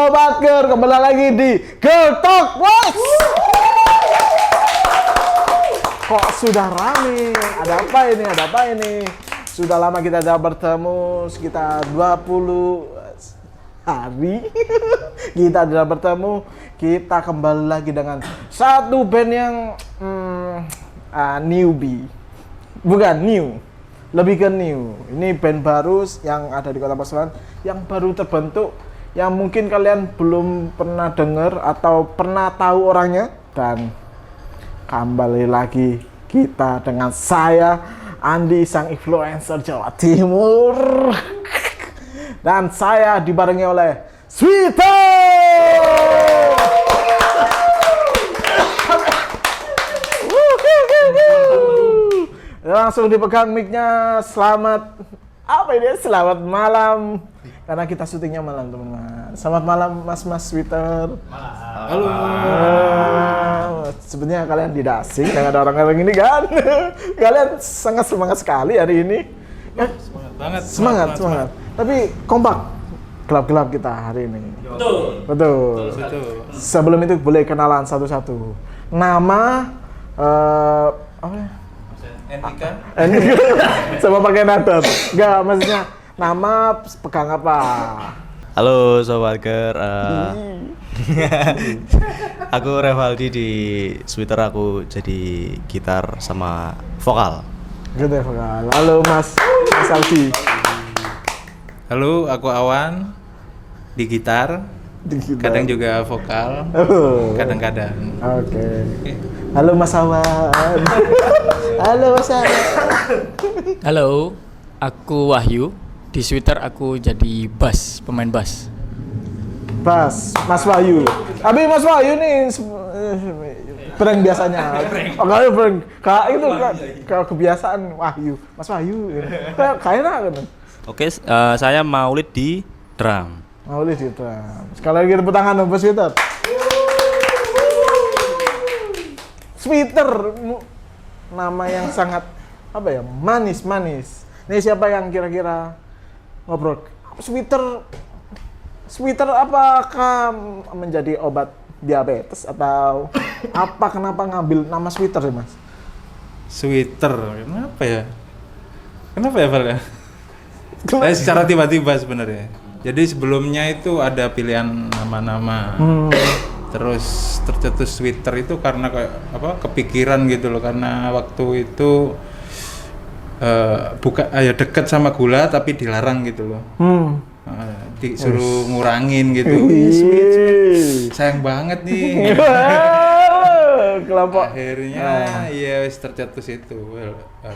Sobat Ger, kembali lagi di Girl Talk Boys. Kok sudah rame? Ada apa ini? Sudah lama kita tidak bertemu, sekitar 20 hari kita tidak bertemu. Kita kembali lagi dengan satu band yang newbie. Bukan new, lebih ke new. Ini band baru yang ada di Kota Pasuruan, yang baru terbentuk, yang mungkin kalian belum pernah dengar atau pernah tahu orangnya. Dan kembali lagi kita dengan saya, Andi, sang influencer Jawa Timur. Dan saya dibarengi oleh Sweeter. Langsung dipegang mic-nya. Selamat malam. Karena kita syutingnya malam, teman-teman. Selamat malam, Mas Sweeter. Halo. Sebenarnya kalian tidak asing dengan orang-orang ini kan? Kalian sangat semangat sekali hari ini. Semangat. Tapi kompak, gelap-gelap kita hari ini. Betul. Sebelum itu boleh kenalan satu-satu. Nama, apa ya? Endika. Sama pakai nada. Enggak, maksudnya nama pegang apa? Halo Sobat Ger, aku Revaldi, di Twitter aku jadi gitar sama vokal. Gitu ya, vokal. Halo Mas Aldi. Halo, aku Awan di gitar. Kadang juga vokal. Kadang-kadang. Oke. Halo Mas Awan. Halo Mas Awan. Halo, aku Wahyu. Di Twitter aku jadi pemain bass. Mas Wahyu. Tapi Mas Wahyu nih prank biasanya. Oh, kalau prank, itu kalau kebiasaan Wahyu. Mas Wahyu. Kayaknya kan. Oke, saya Maulid di drum. Maulid di drum. Sekali lagi tepuk tangan dong, Mas Sweeter. Sweeter, nama yang sangat manis. Ini siapa yang kira-kira ngobrol? Sweeter apakah menjadi obat diabetes atau apa? Kenapa ngambil nama Sweeter sih, Mas? Sweeter, kenapa ya Val ya? Saya secara tiba-tiba sebenarnya. Jadi sebelumnya itu ada pilihan nama-nama. Terus tercetus Sweeter itu karena kepikiran gitu loh, karena waktu itu deket sama gula tapi dilarang gitu loh. Disuruh ngurangin gitu. Sweet. Sayang banget nih. Kelompok. Akhirnya wis tercetus itu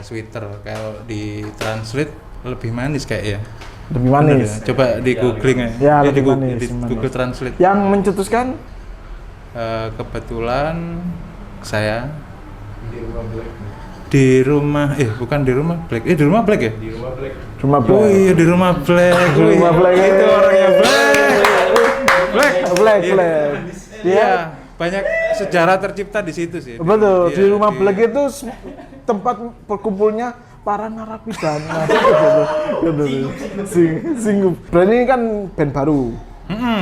Sweeter. Kalau di translate lebih manis kayak ya. Lebih manis. Ya? Coba di googling ya. Lebih manis. Di Google Translate. Yang mencetuskan kebetulan saya di rumah Black ya? Di rumah Black. Oh iya, di rumah Black. Itu orangnya Black. Iya, banyak sejarah tercipta di situ sih. Betul, di rumah Black itu tempat berkumpulnya para narapidana. Singgup. Berarti kan band baru.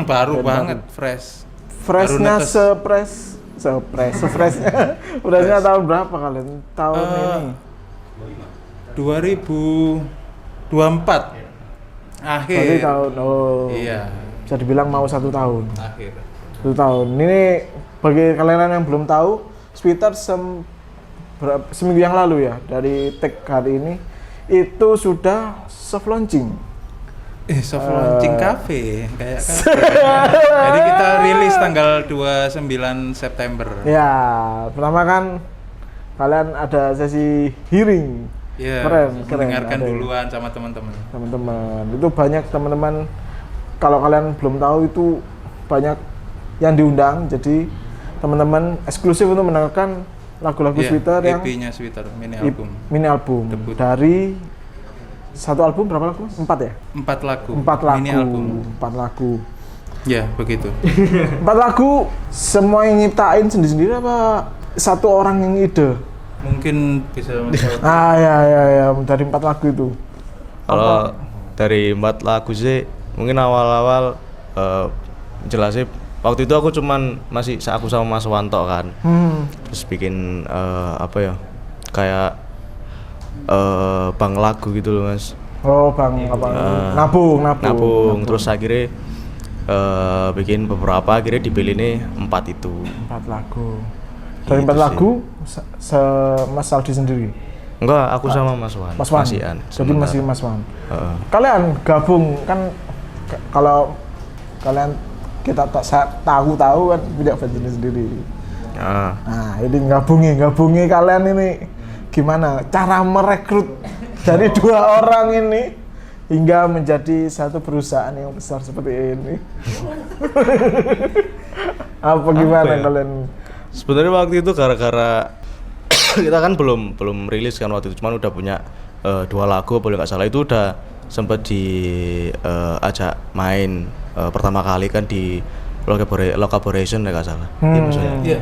Baru banget, fresh. Freshnya sefreshnya. Udahnya tahun berapa kalian? Tahun ini? 2024 akhir. Berarti tahun, iya. Bisa dibilang mau 1 tahun. Akhir. 1 tahun. Ini bagi kalian yang belum tahu, Sweeter seminggu yang lalu ya, dari tag hari ini itu sudah soft launching. Soft launching cafe, kayak cafe. Jadi kita rilis tanggal 29 September. Ya, pertama kan kalian ada sesi hearing. Iya, keren. Mendengarkan ada duluan sama teman-teman. Itu banyak teman-teman, kalau kalian belum tahu itu banyak yang diundang. Jadi teman-teman eksklusif untuk mendengarkan lagu-lagu Sweeter yang EP-nya Sweeter, mini album. Debut. Dari satu album berapa lagu? 4 ya? 4 lagu. Mini album. 4 lagu. Ya, begitu. 4 lagu semua yang nyiptain sendiri-sendiri apa satu orang yang ide? Mungkin bisa ya dari 4 lagu itu. Kalau dari 4 lagu sih mungkin awal-awal jelasnya waktu itu aku cuman masih aku sama Mas Wanto kan. Terus bikin apa ya? Kayak bank lagu gitu loh, Mas. Oh, Bang apa? Nabung. Terus akhirnya bikin beberapa, akhirnya dipilih nih 4 itu. 4 lagu. Dari 4 Gitu lagu Mas Aldi sendiri. Enggak, aku sama Mas Wan. Mas Wan. Masihan, Jadi masih sementara. Mas Wan. Heeh. Kalian gabung kan kalau kalian kita tahu kan punya band sendiri. Nah, ini gabungi kalian ini gimana cara merekrut dari 2 orang ini hingga menjadi satu perusahaan yang besar seperti ini. Apa gimana ya? kalian? Sebenarnya waktu itu gara-gara kita kan belum rilis kan waktu itu, cuman udah punya 2 lagu, boleh nggak salah itu udah sempet ajak main pertama kali kan di Locaboration nggak salah. Iya maksudnya. Iya,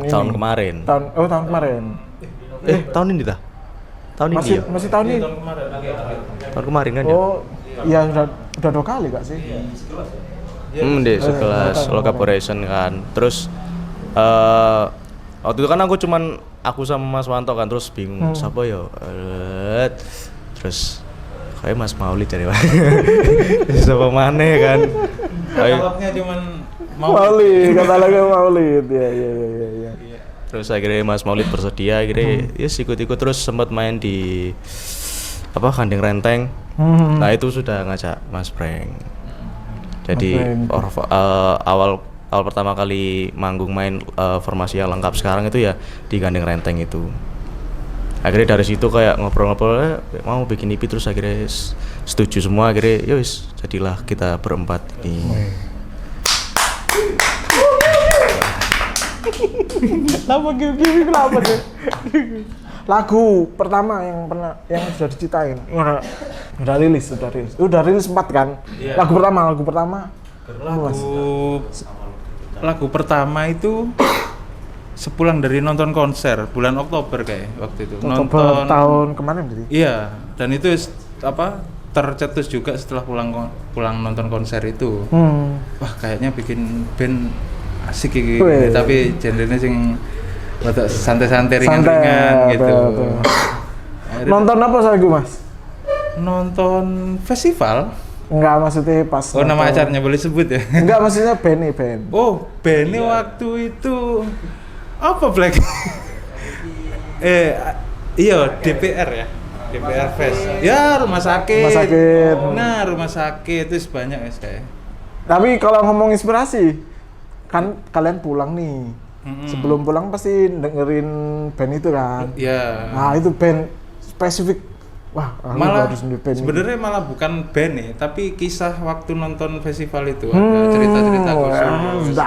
Tahun kemarin. Tahun kemarin. Tahun ini dah. Tahun ini ya. Masih tahun ini. Tahun kemarin kan ya. Oh, ya udah 2 kali Kak sih. Di sekelas Locaboration kan. Terus waktu itu kan aku sama Mas Wanto kan, terus bingung siapa ya. Terus kayak Mas Maulid cari siapa mana kan. Katalognya cuman Maulid, katalogi Maulid. Ya. Terus akhirnya Mas Maulid bersedia, akhirnya ya ikut-ikut, terus sempat main di Kandeng Renteng. Nah itu sudah ngajak Mas Prank. Jadi awal pertama kali manggung main formasi yang lengkap sekarang itu ya di Kandeng Renteng itu. Akhirnya dari situ kayak ngobrol-ngobrol mau bikin EP, terus akhirnya setuju semua, akhirnya ya wis jadilah kita berempat ini. Lama gini kenapa sih? Lagu pertama yang sudah diciptain udah rilis. Udah rilis 4 kan? Iya. Lagu pertama. Lagu pertama itu sepulang dari nonton konser bulan Oktober kayak waktu itu. Oktober tahun kemarin berarti. Iya, dan itu tercetus juga setelah pulang nonton konser itu. Wah, kayaknya bikin band asik gitu. Tapi genrenya sing rada santai-santai ringan-ringan gitu. Betul. Nonton apa lagu, Mas? Nonton festival. Enggak, maksudnya pas Oh, nama acaranya boleh sebut ya? Enggak, maksudnya band. Oh, bandnya waktu itu apa Black? Iya, DPR ya. DPR Fest. Ya, rumah sakit. Nah, rumah sakit itu banyak ya saya. Tapi kalau ngomong inspirasi, kan kalian pulang nih. Sebelum pulang pasti dengerin band itu kan. Iya. Nah, itu band spesifik. Wah, Malah harus band sebenarnya malah bukan band nih, tapi kisah waktu nonton festival itu ada cerita-cerita khusus.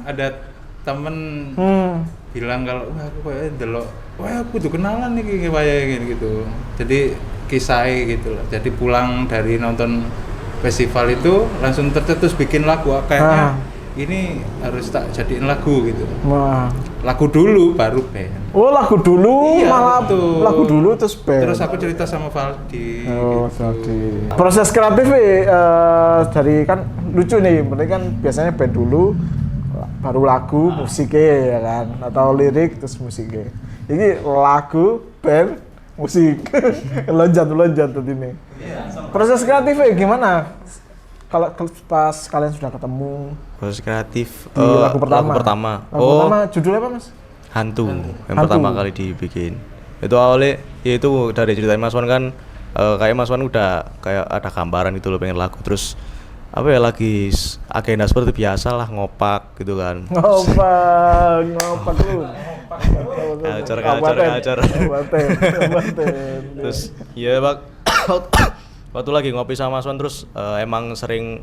Ada temen bilang kalau wah aku kayak delok, wah aku tuh kenalan nih kayak gitu. Jadi kisahnya gitu lah. Jadi pulang dari nonton festival itu langsung tercetus bikin lagu, kayaknya ini harus tak jadiin lagu gitu. Wah. Lagu dulu baru band. Oh, lagu dulu, Iya, malah betul. lagu dulu terus band. Terus aku cerita sama Valdi. Oh, gitu. Valdi. Proses kreatif dari kan lucu nih, berarti kan biasanya band dulu, baru lagu, musiknya ya kan, atau lirik terus musiknya. Ini lagu, band, musik, loncat tadi nih. Proses kreatifnya gimana? Kalau pas kalian sudah ketemu Proses kreatif di lagu pertama. Lagu pertama judulnya apa, Mas? Hantu. Yang pertama kali dibikin. Itu awalnya ya itu dari ceritain Mas Wan kan kayak Mas Wan udah kayak ada gambaran gitu loh pengen lagu, terus apa ya lagi agenda seperti biasa lah, ngopak gitu kan. Ngopak lu. Gacor. Terus ya waktu lagi ngopi sama Mas Wan, terus emang sering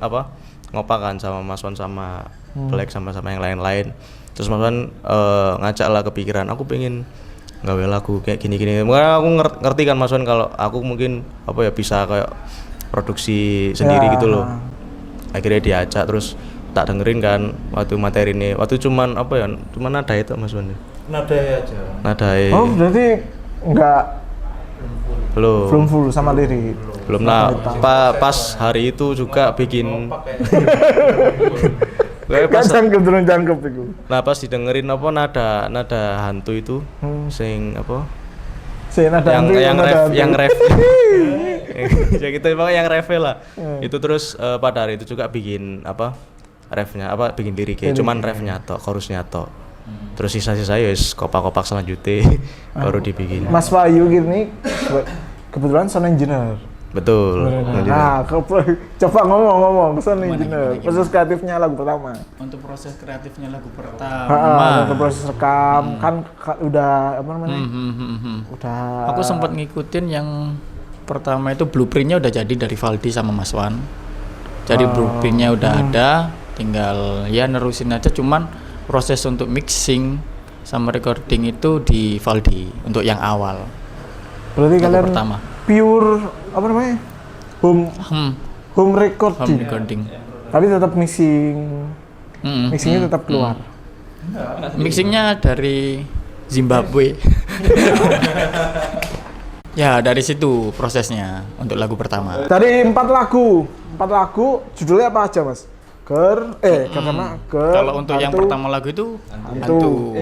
ngopak kan sama Mas Wan sama Black sama yang lain-lain. Terus Mas Wan ngajak lah kepikiran, aku pengen gawe lagu kayak gini-gini. Makanya aku ngerti kan Mas Wan kalau aku mungkin bisa kayak produksi sendiri gitu loh. Akhirnya diajak, terus tak dengerin kan waktu materi ini. Waktu cuman nada itu Mas Wan. Nadai aja. Nadai. Oh, berarti enggak Belum full sama lirik. Belum lah. Pas hari itu juga bikin. Kan jangkep itu. Nah pas didengerin apa nada hantu itu, sing apa? Yang ref. Ya gitu pokoknya yang ref lah. Itu terus pada hari itu juga bikin apa? Refnya apa bikin liriknya, cuman refnya tok, chorusnya tok. Terus sisa-sisa ya kopak-kopak selanjutnya baru dibikin. Mas Wahyu gini kebetulan sound engineer. Betul. Nah, coba ngomong sound engineer. Proses kreatifnya lagu pertama. Untuk proses kreatifnya lagu pertama. Untuk proses rekam kan udah apa namanya? Udah. Aku sempat ngikutin yang pertama itu blueprintnya udah jadi dari Valdi sama Mas Wan. Jadi blueprintnya udah ada, tinggal ya nerusin aja. Cuman proses untuk mixing sama recording itu di Valdi untuk yang awal. Berarti lagu kalian pertama. Pure apa namanya? Home recording. Tapi tetap mixingnya tetap keluar. Mixingnya dari Zimbabwe. Ya dari situ prosesnya untuk lagu pertama. Dari 4 lagu judulnya apa aja Mas? Karena kalau untuk yang pertama lagu itu hantu.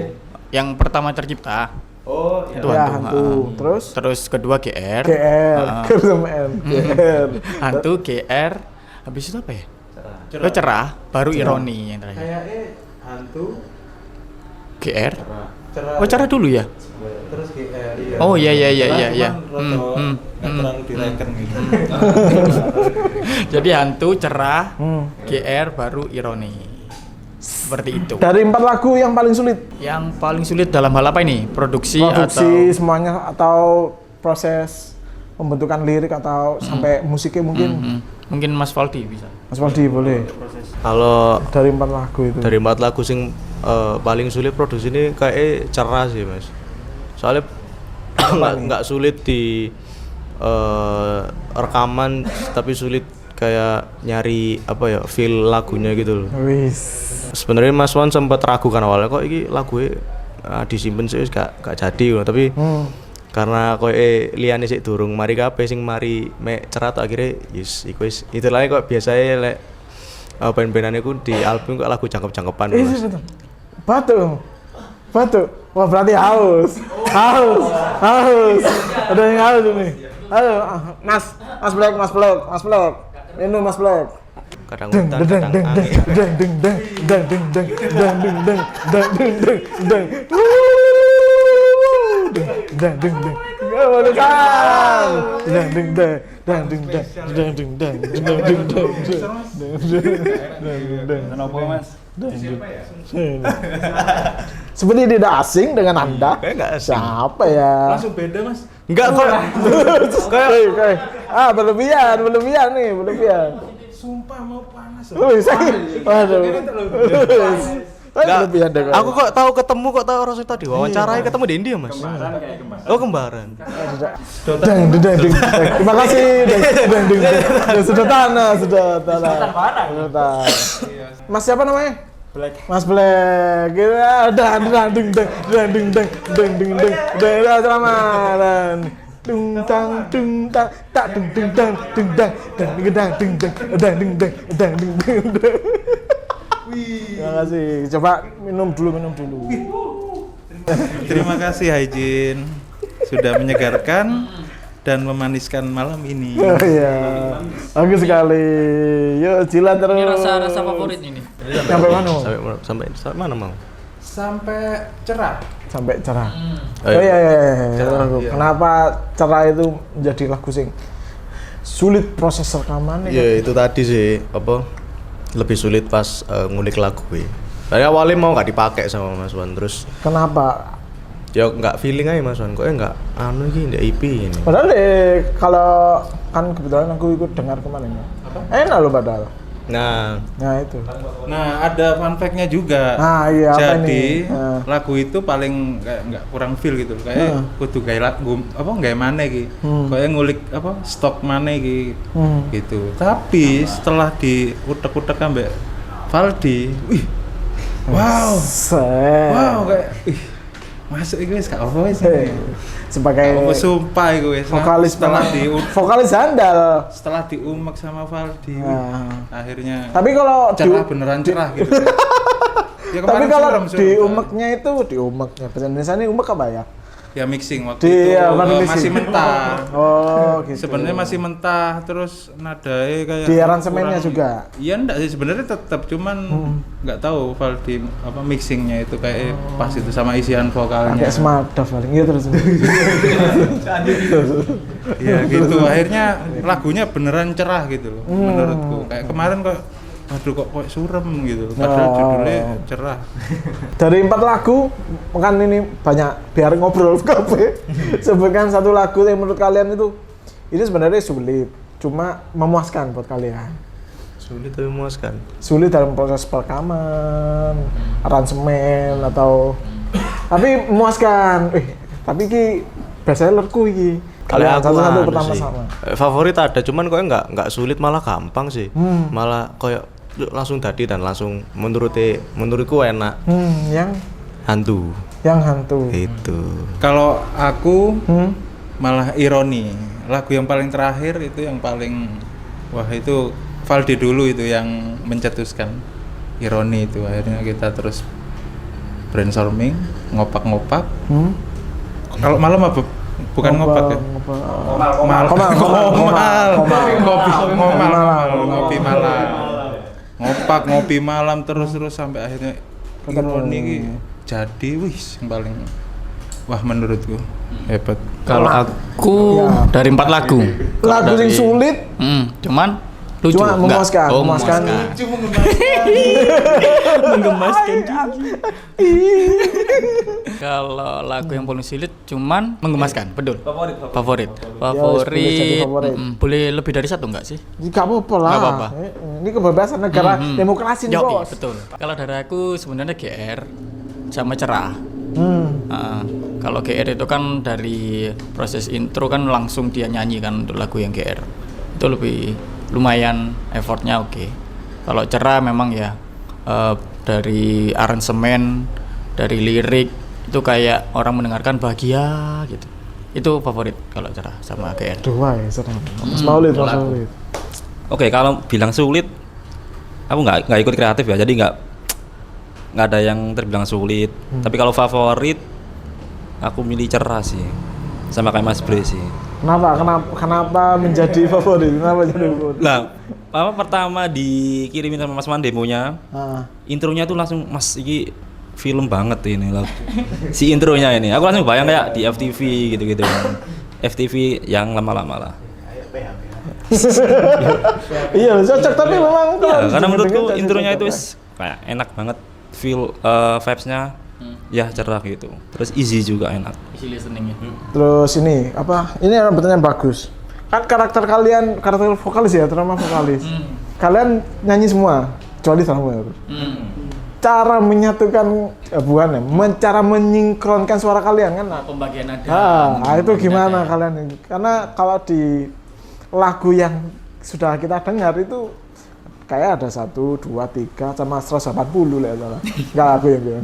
Yang pertama tercipta. Oh, itu ya, hantu. Terus kedua GR sama M. GR. Hantu GR. Habis itu apa ya? Cerah. Baru ironi yang terakhir. Kayaknya hantu GR. Cerah dulu ya. Terus GR. Oh iya. Nggak terlalu direken gitu. Jadi hantu cerah, GR baru ironi. Seperti itu. Dari 4 lagu yang paling sulit? Yang paling sulit dalam hal apa ini? Produksi atau semuanya atau proses pembentukan lirik atau sampai musiknya mungkin? Mungkin Mas Valdi bisa. Mas Valdi boleh. Kalau dari 4 lagu itu. Dari 4 lagu sing paling sulit produksi ini kayak cerah sih Mas. Soalnya nggak sulit di rekaman tapi sulit kayak nyari apa ya feel lagunya gitu loh. Sebenarnya Mas Wan sempat ragu kan awalnya kok ini lagunya disimpen sih gak jadi loh. Tapi karena kok liyane sik durung mari kabeh sing mari mek cerah akhirnya yes iku wis itu lagi kok biasanya lek band-bandan iku di album kok lagu jangkep-jangkepan Mas. Batu. Wah berarti haus. Ada yang haus ini. Halo, Mas Black. Minum Mas Black. Kadang hutan, kadang Seperti tidak asing dengan Anda. Enggak asing. Siapa ya? Langsung beda Mas. Enggak kok. Kayak berlebihan nih. Sumpah mau panas. Waduh. Berlebihan deh. Aku kok tahu ketemu kok tahu Rasul tadi wawancarai ketemu di India Mas. Kembaran. Terima kasih. Sudah tanah. Mas siapa namanya? Mas Black. Kita selamat. Terima kasih. Coba minum dulu. Terima kasih Haijin sudah menyegarkan dan memaniskan malam ini. Oh iya. Bagus sekali. Yuk jilat terus. Ini rasa favorit ini. Sampai mana? Sampai mana mau? Sampai cerah. Oh iya. Kenapa cerah itu menjadi lagu sing sulit proses rekamannya? Ya itu tadi sih lebih sulit pas ngulik lagu Dari awalnya mau nggak dipakai sama Mas Wan terus. Kenapa? Ya nggak feeling aja Mas Wan, kok nggak ini nggak EP ini. Padahal kalau kan kebetulan aku ikut dengar kemarin ya. Enak loh padahal. Nah itu. Nah ada fun fact-nya juga. Iya. Jadi lagu itu paling kayak nggak kurang feel gitu, kayak kudu gawe lagu gawe maneh iki. Kayak ngulik stok maneh iki gitu. Tapi setelah diutek-utek ambek Valdi, wow kayak masuk iki wis gak apa wis. sebagai sumpah iku wis. vokalis vokalis handal. Setelah diumek sama Valdi, akhirnya Tapi kalau cerah beneran cerah gitu. Ya, tapi kemarin kalau suram. diumeknya itu bahasa Indonesia ini umek apa ya? Ya mixing waktu itu masih mentah. Oh, gitu. Sebenarnya masih mentah, terus nadanya kayak Di aransemennya juga. Iya enggak sih, sebenarnya tetap, cuman nggak tahu Valdi apa mixingnya itu kayak pas itu sama isian vokalnya. Kayak Smada paling gitu terus. Iya gitu, akhirnya lagunya beneran cerah gitu loh menurutku. Kayak kemarin kok aduh kok suram gitu, padahal judulnya cerah. Dari 4 lagu, kan ini banyak biar ngobrol kabeh. Sebutkan satu lagu yang menurut kalian itu ini sebenarnya sulit, cuma memuaskan buat kalian. Sulit tapi memuaskan. Sulit dalam proses perekaman, aransemen atau tapi memuaskan. Tapi ki bestsellerku iki. Kalau aku satu anu pertama sih, sama. favorit ada, cuman kok nggak sulit, malah gampang sih. Malah kayak langsung tadi dan langsung menurutku enak. Yang hantu. Itu. Kalau aku malah ironi. Lagu yang paling terakhir itu yang paling wah itu Valdi dulu itu yang mencetuskan ironi itu. Akhirnya kita terus brainstorming, ngopak-ngopak. Kalau malam apa? Bukan ngopak ya? Ngopi malam. Ngopi malam terus sampai akhirnya ironi jadi yang paling wah menurutku hebat. Kalau aku dari 4 lagu. Lagu yang sulit, cuman lucu. cuma memuaskan. Oh, memuaskan. Menggemaskan. Kalau lagu yang paling sulit cuman menggemaskan, betul. Favorit. Boleh lebih dari satu enggak sih? Nggak apa-apa lah. Nggak apa-apa. Ini kebebasan negara demokrasi nih, Yoi, Bos. betul. Kalau dari aku sebenarnya GR sama cerah. Kalau GR itu kan dari proses intro kan langsung dia nyanyi kan untuk lagu yang GR. Itu lebih lumayan effortnya oke. Kalau cerah memang ya dari aransemen, dari lirik itu kayak orang mendengarkan bahagia gitu. Itu favorit kalau cerah sama GR. Dua ya, serem. Mas Maulid. Oke, kalau bilang sulit, aku nggak ikut kreatif ya, jadi nggak ada yang terbilang sulit. Tapi kalau favorit, aku milih cerah sih, sama kayak Mas Bre sih. Kenapa menjadi favorit? Kenapa jadi favorit? Lah, apa pertama dikirimin sama Mas Man demonya, intronya tuh langsung Mas ini film banget ini lagu. Si intronya ini, aku langsung bayang kayak di FTV gitu-gitu. FTV yang lama-lama lah. Iya, cocok tapi memang Ya, karena menurutku intronya itu kayak enak banget, feel vibes-nya ya cerah gitu. Terus easy juga enak. Easy listening ya. Terus ini apa? Ini pertanyaan bagus. Kan karakter vokalis ya, terutama vokalis. Kalian nyanyi semua, kecuali Samuel. Cara menyatukan cara menyingkronkan suara kalian kan? Pembagian nada. Itu gimana kalian? Karena kalau di lagu yang sudah kita dengar itu kayak ada 1, 2, 3 sama 180 lah salah. Enggak aku yang bilang.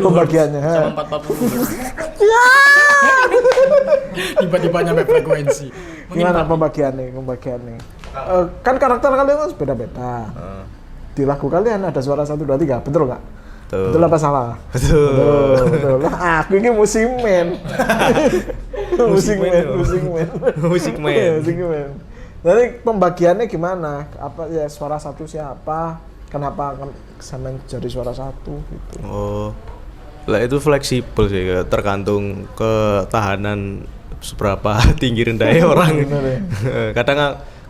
Pembagiannya. Sama 440. Tiba-tiba nyampe frekuensi. Gimana pembagiannya? Kan karakter kalian kan beda-beda. Di lagu kalian ada suara 1, 2, 3, betul nggak? Betul apa salah? Betul. Aku ini musikmen. Musikmen. Jadi pembagiannya gimana? Apa ya suara satu siapa? Kenapa sampai jadi suara satu gitu? Oh, lah itu fleksibel sih, tergantung ketahanan seberapa tinggi rendahnya orang.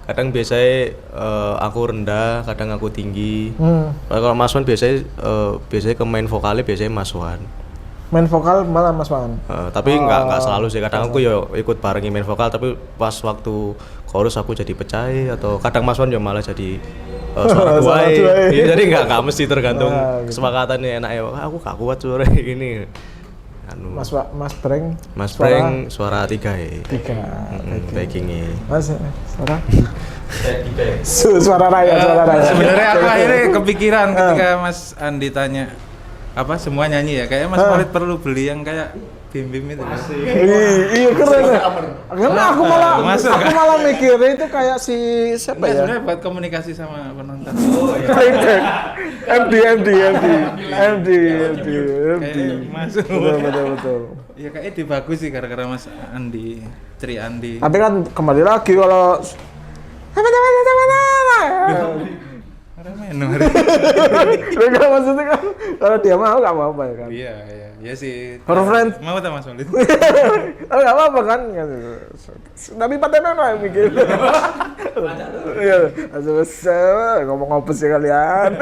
Kadang biasanya aku rendah, kadang aku tinggi. Kalau Mas Wan biasanya ke main vokalnya biasanya Mas Wan. Main vokal malah Mas Wan. Tapi nggak selalu sih. Kadang aku ya ikut barengi main vokal, tapi pas waktu chorus aku jadi pecah, atau kadang Mas Wan ya malah jadi suara dua. Jadi nggak mesti tergantung kesepakatannya enak ya. Aku gak kuat suara ini. Mas Breng suara 3 ya. 3. Backingnya. Mas suara raya. Sebenarnya aku akhirnya kepikiran ketika Mas Andi tanya apa semua nyanyi ya, kayak Mas Maulid perlu beli yang kayak Bim itu. Iya keren. Karena aku Masuk, malah mikirnya itu kayak si siapa Enggak, ya? sebenarnya buat komunikasi sama penonton. MD. Kayak masuk. Betul. Ya kayaknya dia bagus sih gara-gara Mas Andi, Tri Andi. Tapi kan kembali lagi kalau Menu hari. Enggak maksudnya kan kalau dia mau nggak apa-apa ya kan. Iya sih. Preference. Mau tak Mas Maulid? Tapi nggak apa-apa kan. Tapi patennya yang mikir. Iya. Asal ngomong apa sih kalian?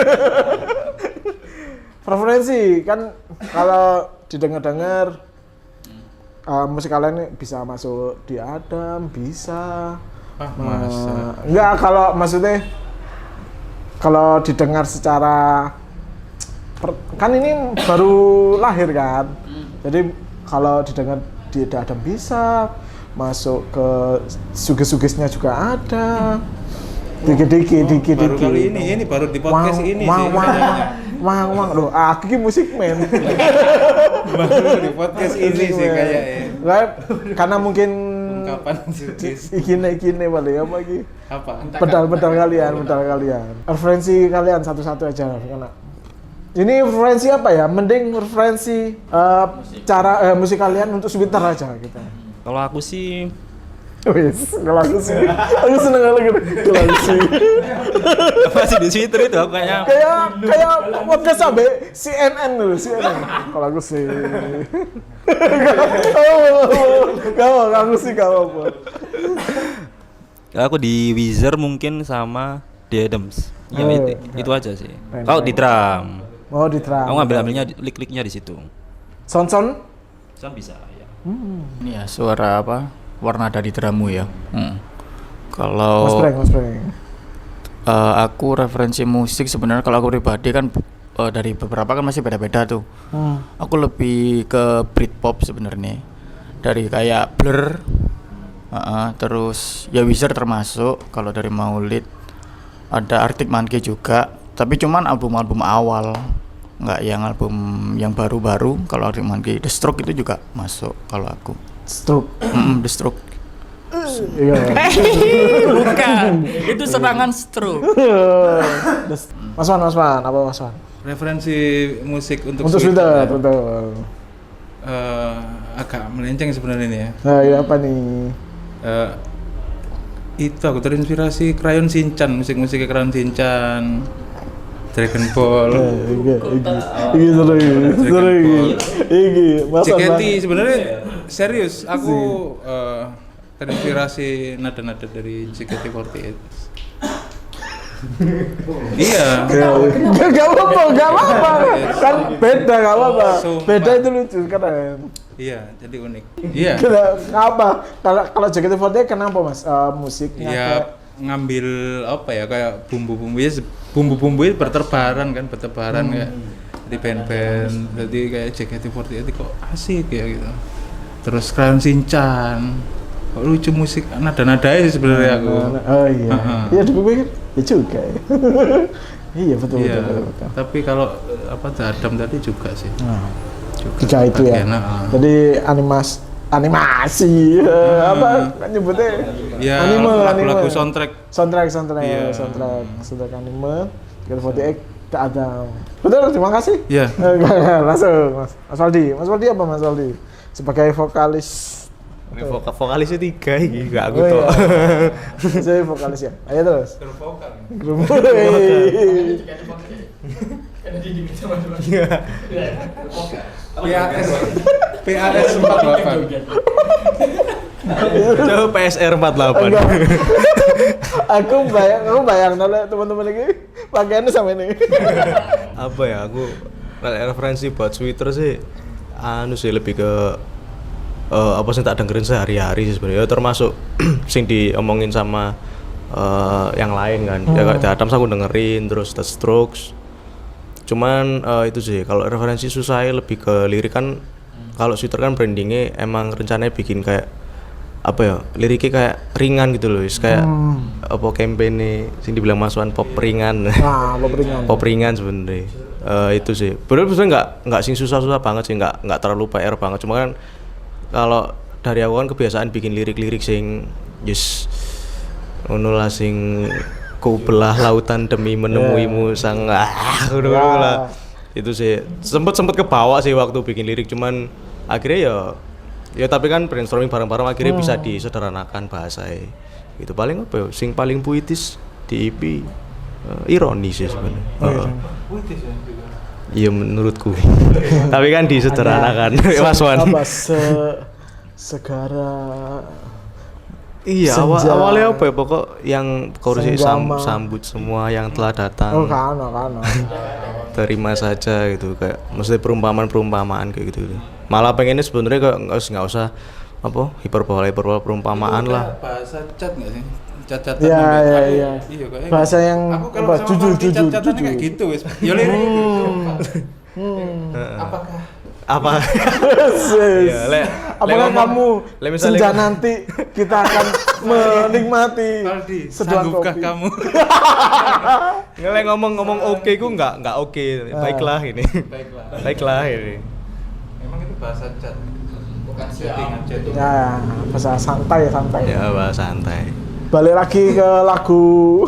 Preferensi kan kalau didengar-dengar musik kalian ini bisa masuk di Adam, bisa. Masa. Enggak, kalau maksudnya kalau didengar secara kan ini baru lahir kan. Jadi kalau didengar di Adam bisa masuk ke suges-sugesnya juga ada. Dikit-dikit. Baru kali ini baru di podcast ini sih. Wang, loh, aku ki musik men. Baru di podcast ini sih kayaknya. Lah, karena mungkin Kapan sugis? ikine paling apa iki? Apa? Pedal kalian. Referensi kalian satu-satu aja karena ini referensi apa ya? Mending referensi cara musik kalian untuk Sweater aja gitu. Kalau aku sih Wis, kalau aku sih. Aku seneng lagi kalau aku sih. masih di Twitter itu aku kayaknya Kayak podcast sampai CNN dulu, CNN. Kalau aku sih. Kalau aku sih gak apa-apa. aku di Weezer mungkin sama The Adams. Ya Oh, itu aja sih. Kalau di drum, Mau diterang. aku ngambilnya lick-licknya di situ. Sound. Sound bisa ya. Ini ya suara apa? Warna dari drummu ya. Kalau Mas Breng. aku referensi musik sebenarnya kalau aku pribadi kan dari beberapa kan masih beda-beda tuh. Aku lebih ke Britpop sebenarnya. Dari kayak Blur, terus ya Weezer termasuk. Kalau dari Maulid ada Arctic Monkey juga. Tapi cuman album-album awal, nggak yang album yang baru-baru. Kalau Arctic Monkey, The Stroke itu juga masuk kalau aku. Stroke. The Stroke. Iya. Bukan, itu serangan stroke. Mas Wan, apa Mas Wan? Referensi musik untuk Sweater, ya. betul. Agak melenceng sebenarnya ini ya. Nah, ini apa nih? Itu aku terinspirasi Crayon Shinchan, musik-musiknya Crayon Shinchan, Dragon Ball, Iki sering. Iki, Mas Wan. JKT sebenarnya serius. Aku terinspirasi nada-nada dari JKT48. Iya. Gak apa-apa. Kan beda, gak apa-apa. Sumpah. Beda itu lucu, keren. Iya, jadi unik. Iya. Apa? Kalau JKT48 kenapa Mas? Musiknya Ya ngambil apa ya kayak bumbu-bumbunya bertebaran kayak di band-band. Jadi kayak JKT48 kok asik ya gitu. Terus Crayon Shinchan. Kok lucu musik nada-nadanya sih sebenarnya aku. Oh iya. Iya dipikir ya juga. Iya betul. Tapi kalau apa Adam tadi juga sih. Tiga itu ya. Jadi animasi apa nyebutnya? Ya, lagu-lagu soundtrack. Soundtrack anime. JKT48 ke Adam. Betul, terima kasih. Iya. Langsung Mas Waldi apa Mas Waldi? Sebagai vokalis. Vokalisnya 3 iki, gak aku Oh, tok. iya. Saya vokalis ya. Ayo terus. Grup vokal. PAS 48. Coba PSR 48. Aku bayang oleh teman-teman lagi pakaiannya sama ini. Apa ya, aku referensi buat Twitter sih anu sih lebih ke apa sih tak dengerin sehari-hari sih sebenarnya, termasuk sing diomongin sama yang lain kan. Ya kayak The Adams aku dengerin, terus The Strokes. Cuman itu sih kalau referensi susah lebih ke lirik kan. Kalau Twitter kan brandingnya emang rencananya bikin kayak apa ya, liriknya kayak ringan gitu loh, kayak apa campaign sing dibilang Mas Wan pop ringan. Nah, pop ringan. Pop ringan sebenarnya. Itu sih. Bener-bener nggak sing susah-susah banget sih, nggak terlalu PR banget. Cuma kan kalau dari aku kan kebiasaan bikin lirik-lirik sing ngono lah sing ku belah lautan demi menemuimu sang ngono lah. Itu sih sempet kebawa sih waktu bikin lirik, cuman akhirnya ya tapi kan brainstorming bareng-bareng akhirnya bisa disederhanakan bahasanya. Itu paling apa ya? Sing paling puitis di EP ironi sih sebenarnya. Puitis ya juga. Iya menurutku. Tapi kan disederhanakan Mas Wan. Apa segara Iya, senja. awalnya apa ya, pokok yang korupsi Senggama. sambut semua yang telah datang. Oh, kano. Terima saja gitu, kayak mesti perumpamaan kayak gitu. Malah pengennya sebenarnya nggak usah apa hiperbola perumpamaan Itu lah. kayak bahasa cat nggak sih? Cat-catan Iya, sampai- iya, aku- iya. Iya kayaknya. Bahasa yang aku kalau apa, sama jujur, Mardi jujur, cat-catannya kayak jujur. gitu wes. Ya lirik gitu. Apakah Apakah Iya, Apakah kamu misalnya senja nanti kita akan menikmati Aldi, seduhan sanggupkah kopi? kamu? ngelek ngomong oke ku nggak oke. Baiklah ini. Baiklah ini. Emang itu bahasa cat. Bukan chatting. Ya, bahasa santai. Ya bahasa santai. Balik lagi ke lagu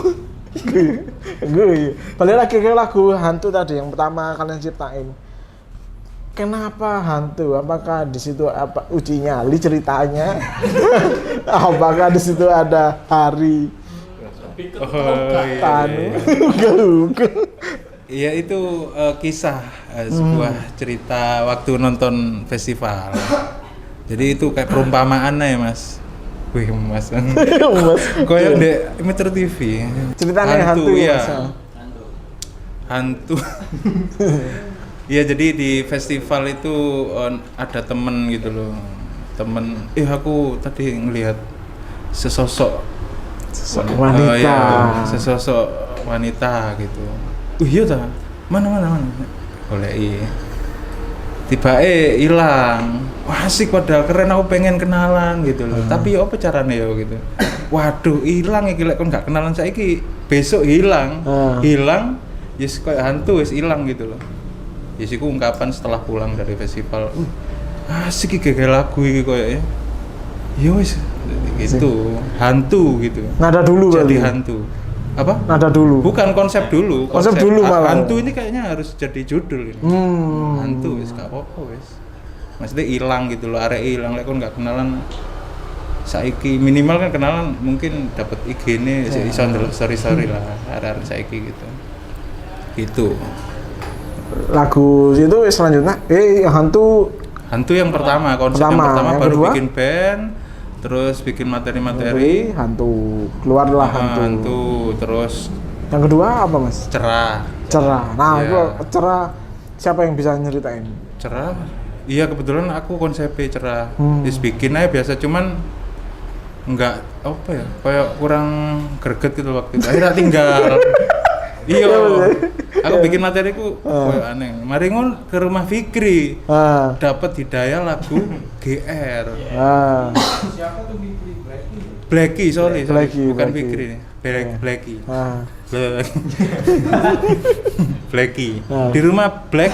balik lagi ke lagu hantu tadi yang pertama kalian ciptain. Kenapa hantu? Apakah di situ apa uji nyali ceritanya? Apakah di situ ada hari Oh iya. tanu? Ugal-ugal. Iya itu kisah sebuah cerita waktu nonton festival. Jadi itu kayak perumpamaan ya mas. Wih mas, Mas, kayak di Metro TV. ceritanya hantu ya. Mas. Hantu. Iya jadi di festival itu ada temen gitu loh. Temen, aku tadi ngelihat sesosok Wanita. iya, sesosok wanita gitu. Iya ta? Mana? Boleh tiba hilang. Wah asik padahal keren, aku pengen kenalan gitu loh. Tapi ya apa caranya ya gitu. Waduh hilang iki lek kon gak kenalan saiki besok hilang. Hilang yes kayak hantu wis hilang gitu loh. Yes iku ungkapan setelah pulang dari festival. Asik iki gawe lagu iki koyo ya. Ya wis gitu. Hantu gitu. Nada dulu Jadi kali. hantu. Apa? Nada dulu. Bukan konsep dulu. Konsep dulu malah. Hantu ini kayaknya harus jadi judul ini. Hantu wis gak apa-apa wis. Maksudnya hilang gitu loh, arek hilang lek kon gak kenalan saiki minimal kan kenalan mungkin dapat IG-ne iso ndelok story lah arek-arek saiki gitu. Gitu. Lagu itu selanjutnya Hantu yang pertama, konsep yang Pertama, pertama yang baru kedua? bikin band, terus bikin materi-materi. hantu keluarlah Hantu, terus yang kedua apa mas? cerah. Nah Iya. gua cerah siapa yang bisa nyeritain? Cerah. Iya kebetulan aku konsepnya cerah. Terus bikin aja biasa cuman enggak apa ya, kayak kurang greget gitu waktu itu. Akhirnya tinggal. Iya. Aku bikin materiku kayak aneh. Mari ngon ke rumah Fikri. Dapat hidayah lagu GR. Siapa tuh Fikri? Blacky, sorry. Blacky, Bukan Blacky. Fikri nih. Blacky. Blacky. Di rumah Black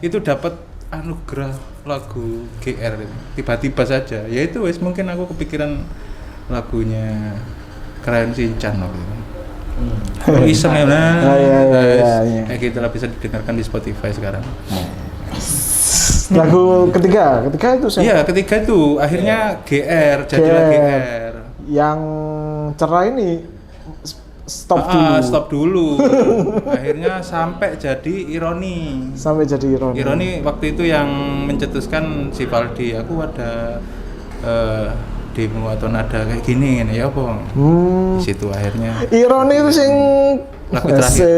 itu dapat anugerah lagu GR tiba-tiba saja. Ya itu wes mungkin aku kepikiran lagunya Keren Shinchan waktu itu. Kalau iseng ya, iya. kayak gitu lah bisa didengarkan di Spotify sekarang. Lagu ketiga itu siapa? Iya, ketiga itu akhirnya GR, jadilah GR. Yang cerah ini stop dulu. Stop dulu. Akhirnya sampai jadi ironi. Sampai jadi ironi. Ironi waktu itu yang mencetuskan si Valdi, aku ada demo atau nada kayak gini ya apa? Di situ akhirnya Ironi itu sing lagu terakhir.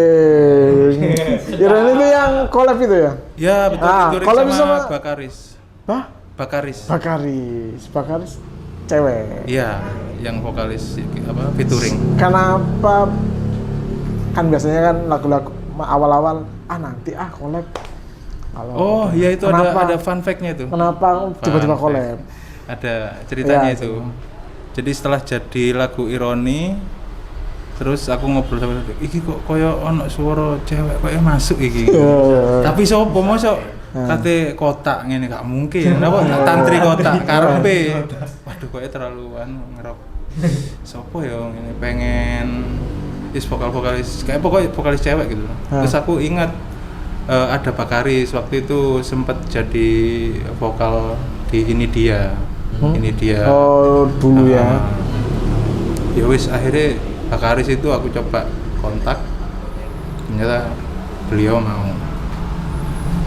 Ironi itu yang collab itu ya? Ya betul, featuring collab sama sama Bakaris. Hah? Bakaris. Bakaris cewek. Iya, yang vokalis apa featuring. Kenapa kan biasanya kan lagu-lagu awal-awal nanti collab. Oh, iya itu Kenapa? ada fun fact-nya itu. Kenapa tiba-tiba Fun collab? fact. Ada ceritanya Iya, itu. Jadi setelah jadi lagu ironi, terus aku ngobrol sama dia, iki kok koyo ono suara cewek koyo masuk iki. Tapi sopo mosok kate kotak ngene gak mungkin. Apa tantri kotak karepe. Waduh kok terlalu ngerok. Sopo ya ngene pengen vokalis kayak pokoknya vokalis cewek gitu. Terus aku ingat ada Bakaris waktu itu sempat jadi vokal di Ini Dia. Ini Dia. Oh, dulu ya. Ya wis akhirnya Bakaris itu aku coba kontak. Ternyata beliau mau.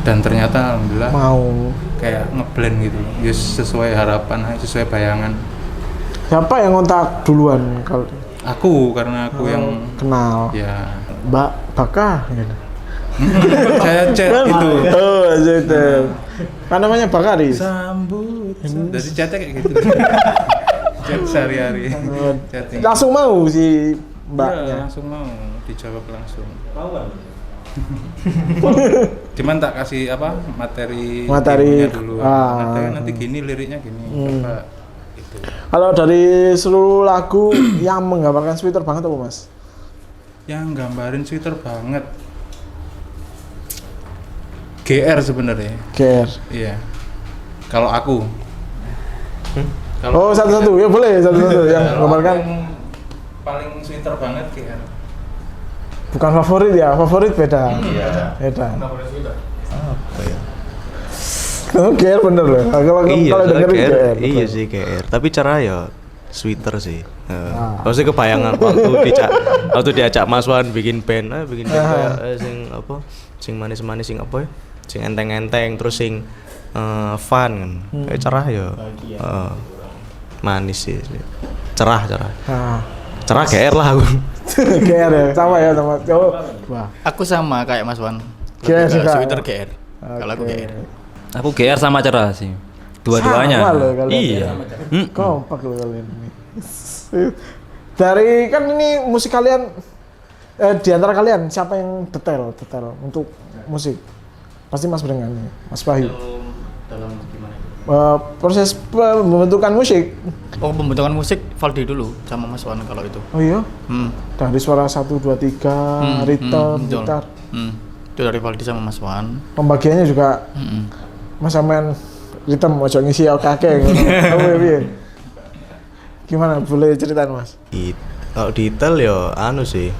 Dan ternyata alhamdulillah Mau. kayak ngeblend gitu. Ya sesuai harapan, sesuai bayangan. Siapa yang kontak duluan kalau Aku karena aku yang kenal? ya Mbak Baka gitu. saya chat itu. Oh, itu. Kan namanya Bakaris. Sambut. Dari chatnya kayak gitu. Chat sehari-hari. Chatting. Langsung mau si Iya, Mbaknya. langsung mau dijawab langsung. Cuman tak kasih apa materi demonya dulu. Nanti gini liriknya gini. Coba itu. Kalau dari seluruh lagu yang menggambarkan sweater banget apa Mas? Yang gambarin sweater banget. GR sebenarnya. GR. Iya. Kalau aku. Oh, satu-satu. Ya boleh satu-satu yang menggambarkan. Paling sweater banget GR. Bukan favorit ya, favorit beda. Beda. Apa ya? Oh, GR bener loh. Kalau soalnya dengerin GR. iya sih GR. Tapi cara ya sweater sih. Maksudnya kebayangan waktu diajak Mas Wan bikin band kayak sing apa? Sing manis-manis sing apa ya? Sing enteng-enteng terus sing fun kan. Kayak cerah ya. Manis sih. Cerah. Cerah GR lah aku. GR ya, sama ya sama. Wah. Aku sama kayak Mas Wan. GR Lebih ke juga. Sweater GR. Kalau aku GR. Aku GR sama cerah sih. Dua-duanya. Sama loh kalian. Iya. Kompak loh kalian ini. Dari kan ini musik kalian di antara kalian siapa yang detail untuk musik? Pasti Mas Brengan, Mas Bayu. Dalam gimana? Proses pembentukan musik. Oh, pembentukan musik Valdi dulu sama Mas Wan kalau itu. Oh iya. Hmm. Dari suara 1 2 3, ritme, betul. gitar. Itu dari Valdi sama Mas Wan. Pembagiannya juga Mas Amen ritme ojo ngisi kakek ngono. Oh, piye? Gimana? Boleh ceritain Mas? Kalau detail ya anu sih.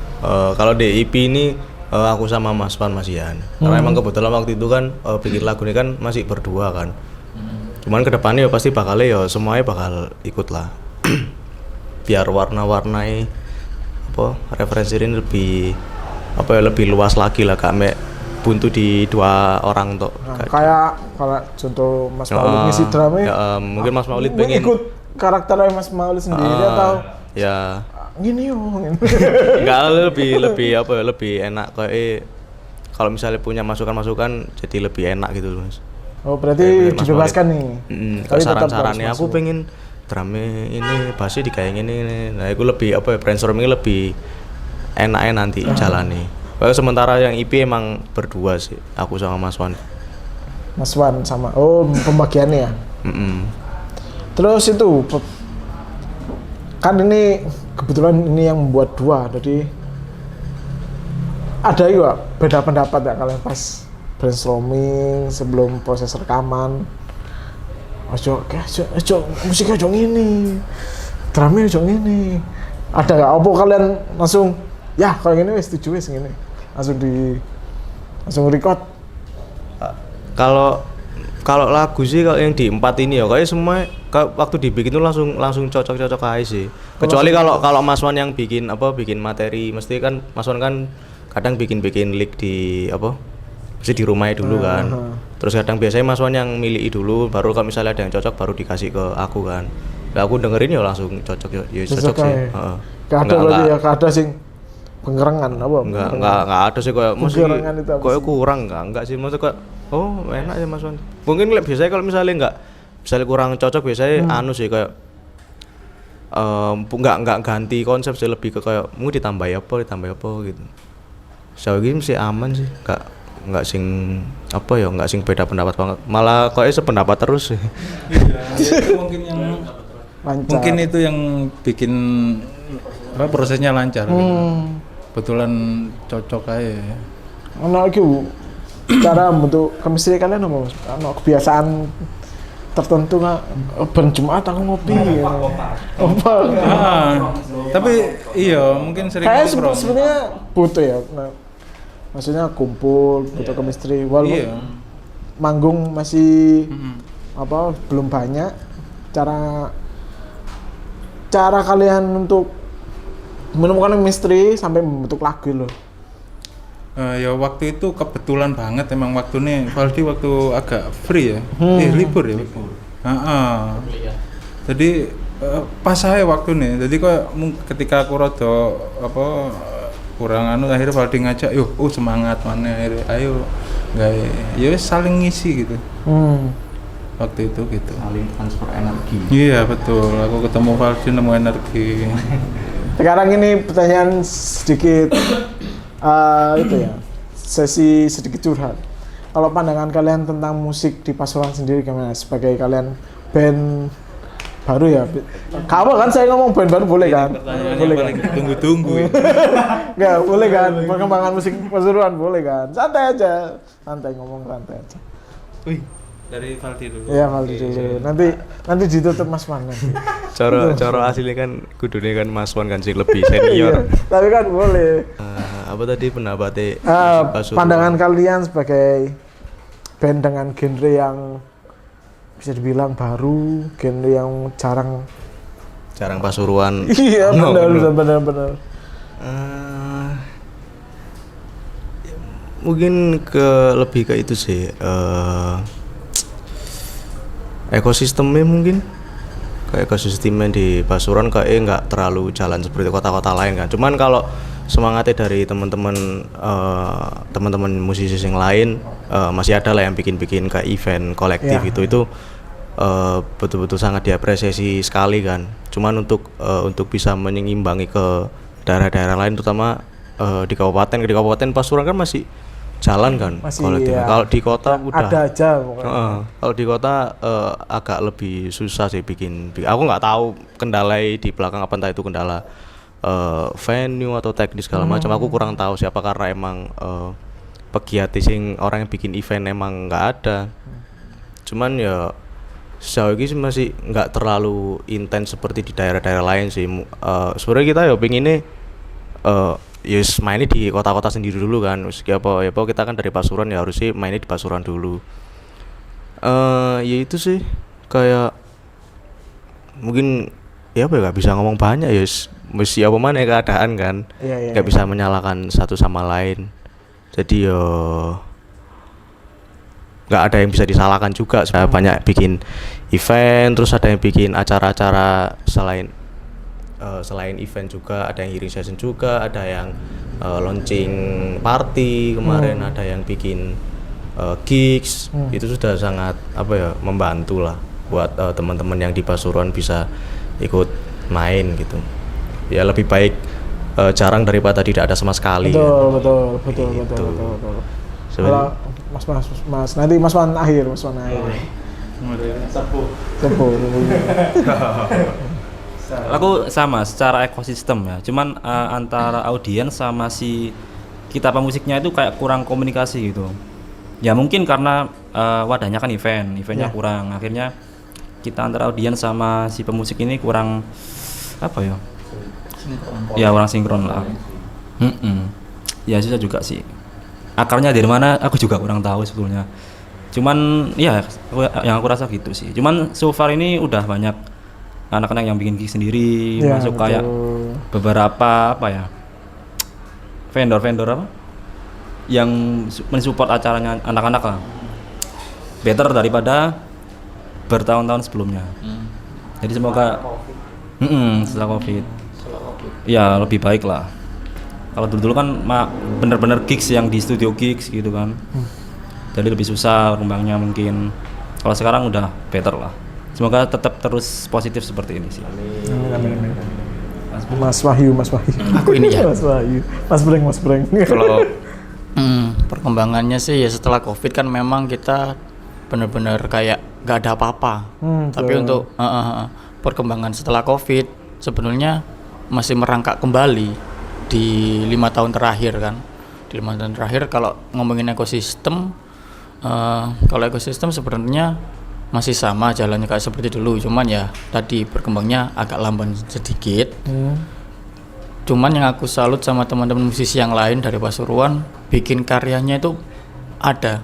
Kalau di EP ini aku sama Mas Wan Mas Ian. Karena emang kebetulan waktu itu kan bikin lagu ini kan masih berdua kan. Cuman kedepannya ya pasti bakalnya ya semuanya bakal ikut lah. Biar warna-warnai apa referensi ini lebih luas lagi lah, gak mek buntu di dua orang toh. Nah, kayak kalau contoh Mas Maulid ngisi drama mungkin Mas Maulid pengen ikut karakternya Mas Maulid sendiri atau ya gini yo. enggak lebih enak kayak kalau misalnya punya masukan jadi lebih enak gitu loh Mas. Oh, berarti Mas dibebaskan Maulid. nih. Kalau tetap saran-sarannya harus aku masuk. pengen drama ini bassnya dikayak ini. Nah, itu lebih brainstorming lebih enaknya nanti jalani. Kalau sementara yang IP emang berdua sih, aku sama Mas Wan. Mas Wan sama. Oh, pembagiannya ya. Terus itu kan ini kebetulan ini yang membuat dua, jadi ada juga beda pendapat ya kalian pas brainstorming sebelum proses rekaman. Ojo musik ojo ngini, drumnya ojo ngini. Ada nggak? Apa kalian langsung ya kalau gini wes setuju wes gini, langsung record? Kalau lagu sih kalau yang di 4 ini ya kayak semua waktu dibikin itu langsung cocok aja sih. Kecuali kalau Mas Wan yang bikin materi, mesti kan Mas Wan kan kadang bikin lick di mesti di rumahnya dulu kan. Terus kadang biasanya Mas Wan yang milih dulu, baru kalau misalnya ada yang cocok baru dikasih ke aku kan. Lah aku dengerin ya langsung cocok cocok sih. Heeh. Gak ada berarti ya, gak ada sing pengerengan apa? Enggak ada sih kayak musik Pengerengan itu apa kayak sih? kurang enggak sih maksudnya kayak oh enak ya Mas Wan. Mungkin biasanya kalau misalnya kurang cocok biasanya anu sih kayak enggak ganti konsep sih, lebih ke kayak mau ditambah apa gitu. Sejauh ini sih aman sih, enggak sing beda pendapat banget. Malah kayaknya sependapat terus sih. Itu mungkin yang Lancar. mungkin itu yang bikin prosesnya lancar gitu. Kebetulan cocok aja. Anak iki cara membentuk chemistry kalian apa Mas? Ano kebiasaan tertentu nggak? Ben Jumat aku ngopi ya. Apa? Tapi iya mungkin sering Kayak nongkrong. sebenarnya butuh ya. Nah, maksudnya kumpul, butuh chemistry. Walaupun Iya. manggung masih Mm-mm. apa belum banyak. Cara kalian untuk menemukan chemistry sampai membentuk lagu loh. Ya waktu itu kebetulan banget emang waktu nih Valdi waktu agak free ya, libur ya. Jadi pas saya waktu nih, jadi kok ketika aku rada apa kurang akhirnya Valdi ngajak, yuk, semangat mana, ayo, gawe, ya wis saling ngisi gitu. Waktu itu gitu. Saling transfer energi. Iya betul, aku ketemu Valdi nemu energi. Sekarang ini pertanyaan sedikit itu ya, sesi sedikit curhat. Kalau pandangan kalian tentang musik di Pasuruan sendiri gimana? Sebagai kalian band baru ya? Kamu kan saya ngomong band baru boleh kan? Boleh kan? Tunggu-tunggu. Nggak, boleh kan? Perkembangan musik Pasuruan boleh kan? Santai aja, santai ngomong santai aja. Wih, dari Valdi dulu. Iya Valdi dulu. Nanti ditutup Mas Man nanti. Cara aslinya kan kudune kan Mas Wan kan sing lebih senior. Iya, tapi kan boleh. Apa tadi pendapatnya Pasuruan? Pandangan kalian sebagai band dengan genre yang bisa dibilang baru, genre yang jarang. Pasuruan. Iya No, benar. Mungkin lebih ke itu sih, ekosistemnya mungkin kayak ekosistemnya di Pasuruan kayak nggak terlalu jalan seperti kota-kota lain kan. Cuman kalau semangatnya dari teman-teman musisi yang lain masih ada lah yang bikin kayak event kolektif Ya. itu betul-betul sangat diapresiasi sekali kan. Cuman untuk bisa menyeimbangi ke daerah-daerah lain terutama di kabupaten Pasuruan kan masih jalan kan Masih, kolektif. ya. Kalau di kota udah Ada aja pokoknya. kalau di kota agak lebih susah sih bikin. Aku nggak tahu kendala di belakang apa, entah itu kendala venue atau teknis segala macam. Aku kurang tahu siapa karena emang pegiat sing orang yang bikin event emang nggak ada. Cuman ya sejauh ini sih masih nggak terlalu intens seperti di daerah-daerah lain sih. Sebenarnya kita ya pinginnya yes mainnya di kota-kota sendiri dulu kan. Ya apa kita kan dari Pasuruan ya harusnya mainnya di Pasuruan dulu. Ya itu sih kayak mungkin ya apa ya nggak bisa ngomong banyak ya mesti apa mana keadaan kan. Iya. Nggak bisa menyalahkan satu sama lain. Jadi yo nggak ada yang bisa disalahkan juga. Saya banyak bikin event, terus ada yang bikin acara-acara selain event juga, ada yang hearing session juga, ada yang launching party kemarin, ada yang bikin gigs. Itu sudah sangat membantu lah buat teman-teman yang di Pasuruan bisa ikut main gitu. Ya lebih baik jarang daripada tidak ada sama sekali. Betul. Sebenarnya- Kalau Mas, nanti Mas Wan akhir. Sepuh. Aku sama secara ekosistem ya. Cuman antara audiens sama si kita pemusiknya itu kayak kurang komunikasi gitu. Ya mungkin karena wadahnya kan eventnya kurang. Akhirnya kita antara audiens sama si pemusik ini kurang apa ya? Ya kurang sinkron lah. Ya susah juga sih. Akarnya dari mana? Aku juga kurang tahu sebetulnya. Cuman ya yang aku rasa gitu sih. Cuman so far ini udah banyak anak-anak yang bikin gig sendiri, Ya, masuk betul. kayak beberapa vendor apa yang mensupport acaranya anak-anak lah, better daripada bertahun-tahun sebelumnya. Jadi semoga setelah COVID ya lebih baik lah. Kalau dulu kan bener-bener gigs yang di studio gigs gitu kan, jadi lebih susah kembangnya mungkin. Kalau sekarang udah better lah. Semoga tetap terus positif seperti ini sih. Amin. Mas Wahyu. Aku ini ya. Mas Wahyu. Mas Breng. Kalau perkembangannya sih ya setelah COVID kan memang kita benar-benar kayak gak ada apa-apa. Tapi betul. untuk perkembangan setelah COVID sebenarnya masih merangkak kembali di 5 tahun terakhir kan. Di Kalimantan terakhir. Kalau ngomongin ekosistem, kalau ekosistem sebenarnya masih sama jalannya kayak seperti dulu, cuman ya tadi berkembangnya agak lamban sedikit. Cuman yang aku salut sama teman-teman musisi yang lain dari Pasuruan, bikin karyanya itu ada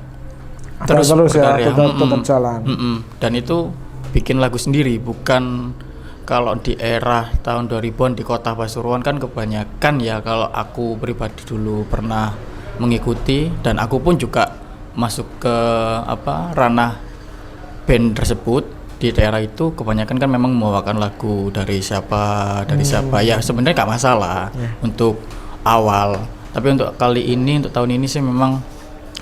Terus ya, berkarya. tetap jalan. Dan itu bikin lagu sendiri, bukan kalau di era tahun 2000-an di kota Pasuruan kan kebanyakan ya, kalau aku pribadi dulu pernah mengikuti dan aku pun juga masuk ke ranah band tersebut di daerah itu, kebanyakan kan memang membawakan lagu dari siapa ya sebenarnya nggak masalah untuk awal, tapi untuk kali ini, untuk tahun ini sih memang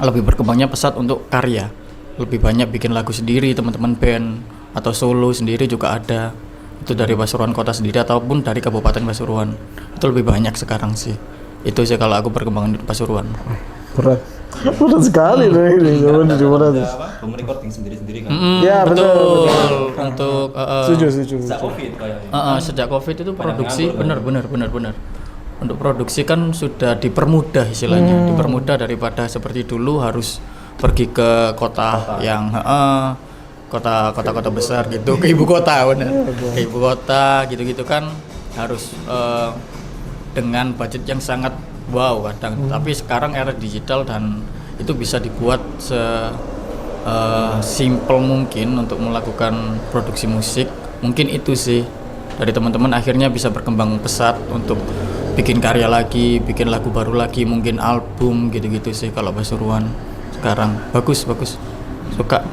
lebih berkembangnya pesat untuk karya, lebih banyak bikin lagu sendiri, teman-teman band atau solo sendiri juga ada, itu dari Pasuruan kota sendiri ataupun dari Kabupaten Pasuruan, itu lebih banyak sekarang sih. Itu sih kalau aku perkembangan di Pasuruan. Berat sekali loh ini. Berat. Home recording sendiri-sendiri kan. Ya, betul. Untuk Setuju. Sejak Covid kayaknya. sejak Covid itu produksi benar. Untuk produksi kan sudah dipermudah istilahnya, dipermudah daripada seperti dulu harus pergi ke kota yang kota-kota besar gitu, ke ibu kota benar. Ke ibu kota gitu-gitu kan harus dengan budget yang sangat wow kadang. Tapi sekarang era digital dan itu bisa dibuat simple mungkin untuk melakukan produksi musik. Mungkin itu sih dari teman-teman akhirnya bisa berkembang pesat untuk bikin karya lagi, bikin lagu baru lagi, mungkin album gitu-gitu sih kalau Pasuruan sekarang. Bagus suka.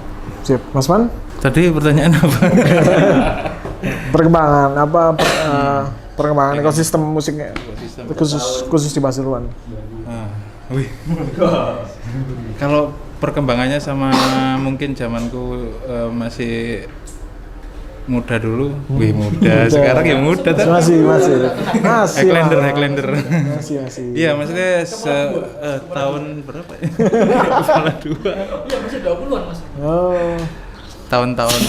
Sip, Mas Man? Tadi pertanyaan apa? Perkembangan perkembangan ekosistem musiknya khusus di Pasuruan. Wih. Kalau perkembangannya sama mungkin zamanku masih muda dulu, muda. Sekarang ya muda tuh. Masih. Highlander. Masih. Iya, maksudnya tahun berapa ya? Kepala 2. Iya, masih 20-an Mas. Oh. Tahun-tahun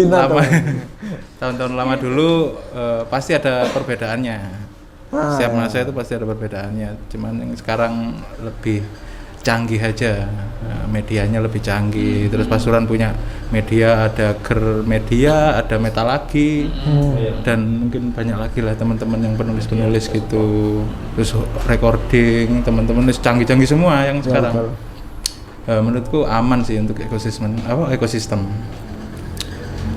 lama. Tahun-tahun lama dulu pasti ada perbedaannya. Setiap masa itu pasti ada perbedaannya. Cuman yang sekarang lebih canggih aja, medianya lebih canggih. Terus Pasuruan punya media, ada Germedia, ada Metalagi, dan mungkin banyak lagi lah teman-teman yang penulis gitu. Terus recording, teman-teman canggih-canggih semua yang sekarang. Menurutku aman sih untuk ekosistem.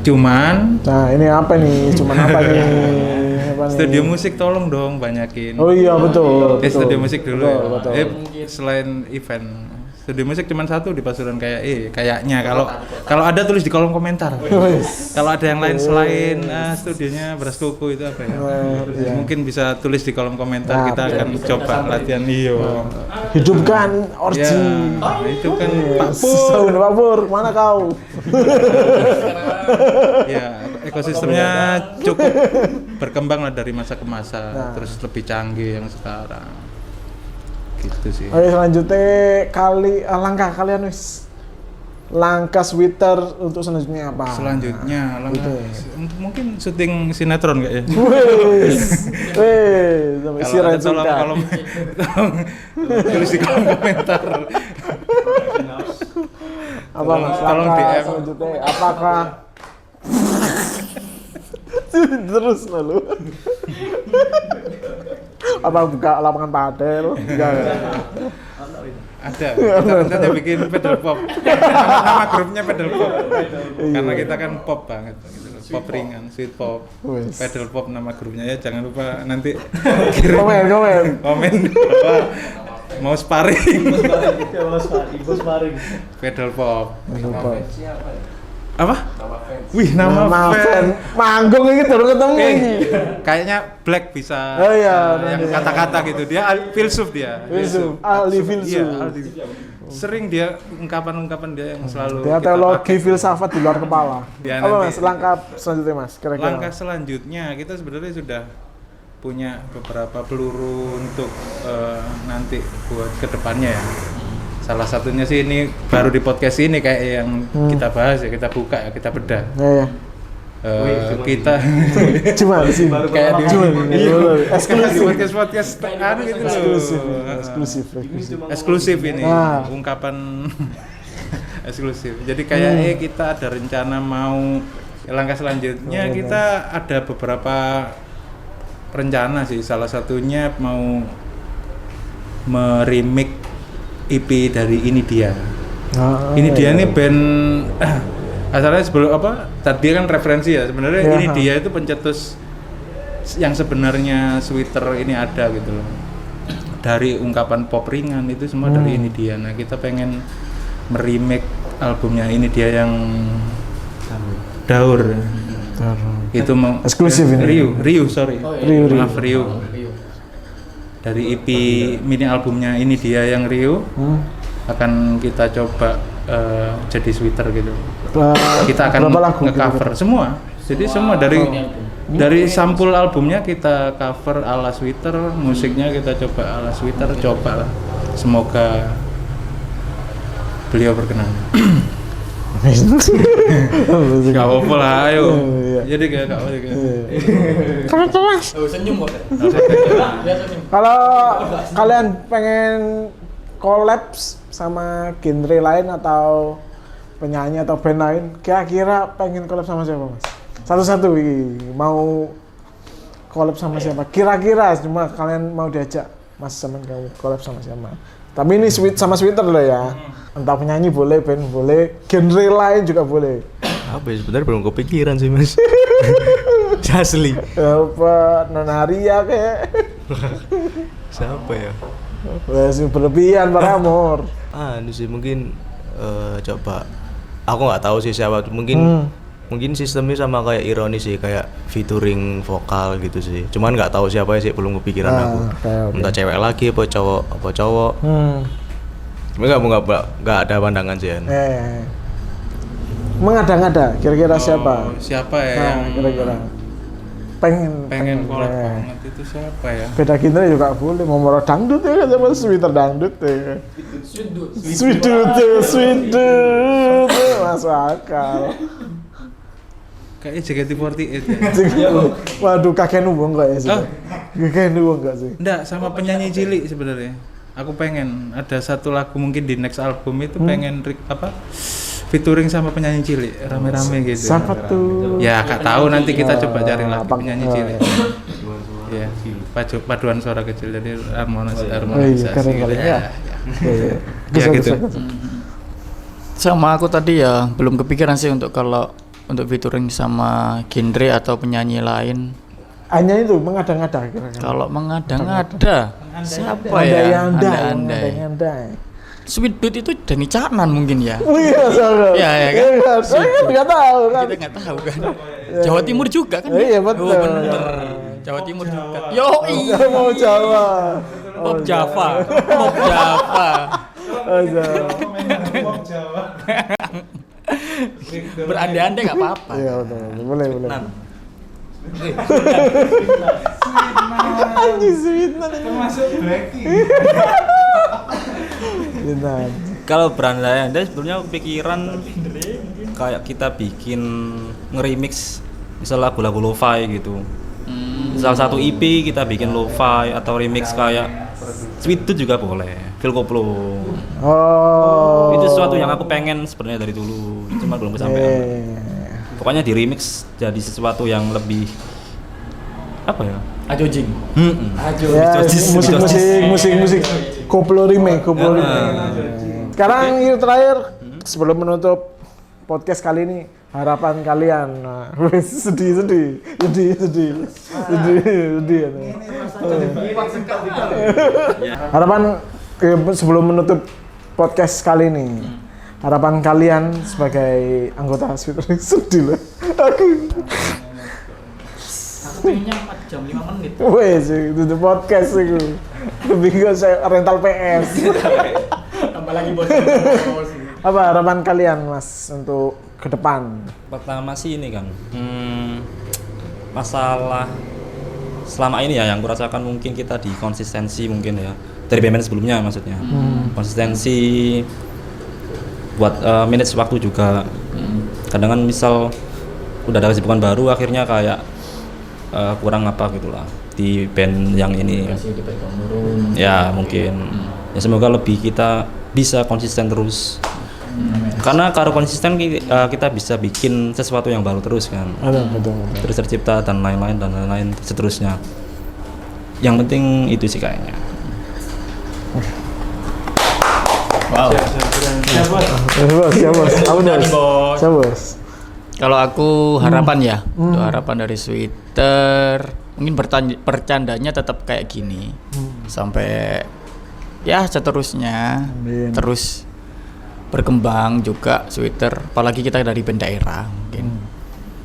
Cuman, nah ini apa nih? Studio musik tolong dong banyakin. Oh iya betul. Studio musik dulu. Betul. Selain event, studio musik cuma satu di Pasuruan kayaknya. Kalau ada tulis di kolom komentar. Kalau ada yang lain selain studionya Beras Kuku itu apa ya? Mungkin bisa tulis di kolom komentar. Kita akan coba latihan Hidupkan Orji. Ya, itu kan Pak Pur, mana kau? Ya, ekosistemnya cukup berkembang lah dari masa ke masa, terus lebih canggih yang sekarang. Gitu sih. Oke, selanjutnya langkah kalian langkah Twitter untuk selanjutnya apa? Selanjutnya mungkin syuting sinetron nggak ya? Kalau ada tolong tulis di kolom komentar. Apa Mas? Tolong DM. Selanjutnya apakah terus lalu apa buka lapangan padel? Enggak. Ada. Kita nanti bikin pedal pop. Nama grupnya pedal pop. Karena kita kan pop banget gitu. Pop ringan, sweet pop. Pedal pop nama grupnya ya, jangan lupa nanti kirim komen apa mau sparring. Pedal pop. Apa? Wih, nama fan. Manggung ini baru ketemu ini. Kayaknya Black bisa. Oh iya, yang kata-kata gitu. Dia filsuf dia. Ahli filsuf. Iya, sering dia ungkapan-ungkapan dia yang selalu dia teologi filsafat di luar kepala. Apa Mas? Langkah selanjutnya Mas? Kira-kira. Langkah selanjutnya kita sebenarnya sudah punya beberapa peluru untuk nanti buat kedepannya ya. Salah satunya sih ini baru di podcast ini kayak yang kita bahas ya, kita buka ya, kita bedah. Iya. kita Cuma sih Kayak di eksklusif. podcast gitu loh. Eksklusif ini ungkapan eksklusif. Jadi kayak kita ada rencana mau langkah selanjutnya kita ada beberapa rencana sih. Salah satunya mau meremake EP dari Ini Dia. Ini Dia ini band asalnya sebelum apa? Tadi kan referensi ya. Sebenarnya Ini Dia itu pencetus yang sebenarnya Sweater ini ada gitu loh. Dari ungkapan pop ringan itu semua dari Ini Dia. Nah, kita pengen meremake albumnya Ini Dia yang Daur. Itu mau Eksklusif ini. Riu, sorry. Riu. Maaf, Riu. Dari EP mini albumnya Ini Dia yang Riu akan kita coba jadi Sweater gitu. Kita akan nge-cover semua. Jadi semua dari sampul albumnya kita cover ala Sweater, musiknya kita coba ala Sweater, coba lah. Semoga beliau berkenan. Gak apa-apa lah, ayo. Jadi kayak gak apa-apa. senyum kok. Kalau kalian pengen collabs sama genre lain atau penyanyi atau band lain, kira-kira pengen collab sama siapa, Mas? Satu-satu mau collab sama siapa? Kira-kira cuma kalian mau diajak Mas sama kamu collab sama siapa? Tapi ini sama Sweater lah ya. Entah penyanyi boleh, band boleh, genre lain juga boleh. Apa ya, sebenarnya belum kepikiran sih Mas. Asli. Apa Nonaria kayak? Siapa ya? Masih berlebihan Pak Amor. Ini sih mungkin coba. Aku nggak tahu sih siapa. Mungkin sistemnya sama kayak Ironi sih, kayak featuring vokal gitu sih. Cuman nggak tahu siapa sih, belum kepikiran aku. Okay. Entah cewek lagi apa cowok. Cuma nggak ada pandangan sih. Mengada-ngada kira-kira siapa? Siapa ya yang kira-kira pengen collab banget itu siapa ya? Beda genre juga boleh, mau moro dangdut ya kan, sama Sweater dangdut ya. Sweet masuk akal. Kayaknya JKT48 ya. Waduh, kakek nubung enggak ya sih? Kakek nubung enggak sih? Enggak, sama penyanyi cilik sebenarnya. Aku pengen ada satu lagu mungkin di next album itu pengen featuring sama penyanyi cilik rame-rame gitu. Siapa tuh? Ya, Kak tahu nanti kita coba cari lagi penyanyi cilik. Ya, paduan suara kecil jadi harmonisasi. Keren Gitu. ya. Ya gitu. Sama aku tadi ya belum kepikiran sih untuk featuring sama genre atau penyanyi lain. Hanya itu mengada-ngada kira-kira. Kalau mengada-ngada siapa Andai. Sweet Dude itu Denny Caknan mungkin ya. Oh iya, salah. Ya kan. Saya kan nggak tahu kan. Kita nggak tahu kan. Jawa Timur juga kan. Iya betul. Oh, bener. Jawa Timur juga. Yo iya. Mau Jawa. Pop Java. Berandai-andai nggak apa-apa. Iya betul. Boleh. Anjing Sweetman termasuk Blackpink. Kalau berandai-andai sebenarnya pikiran kayak kita bikin nge-remix misal lagu-lagu lo-fi gitu. Salah satu EP kita bikin lo-fi atau remix kayak Sweet Dude juga boleh. Phil Koplo. Oh. Itu sesuatu yang aku pengen sebenarnya dari dulu, cuma belum kesampaian. Pokoknya di remix jadi sesuatu yang lebih apa ya? Ajojing. Ya, musik koplo remake. Sekarang itu terakhir sebelum menutup podcast kali ini, harapan kalian. Nah, sedih. Harapan sebelum menutup podcast kali ini. Harapan kalian sebagai anggota Sweater. Sedih lah. Aku pengennya 4 jam 5 menit. wes itu podcast itu. Lebih ke saya rental PS. Tambah lagi bos. Apa harapan kalian Mas untuk ke depan? Pertama sih ini kan masalah selama ini ya yang kurasakan mungkin kita di konsistensi mungkin ya dari band sebelumnya maksudnya konsistensi buat manage waktu juga kadang kan misal udah ada kesibukan baru, akhirnya kayak kurang apa gitulah di band yang ini. Ya mungkin. Ya semoga lebih kita bisa konsisten terus. Karena kalau konsisten kita bisa bikin sesuatu yang baru terus kan. Betul. Terus tercipta dan lain-lain seterusnya. Yang penting itu sih kayaknya. Wow. Siapa? Kalau aku harapan ya, untuk harapan dari Sweater, mungkin bercandanya tetap kayak gini sampai ya seterusnya. Amin. Terus berkembang juga Sweater, apalagi kita dari band daerah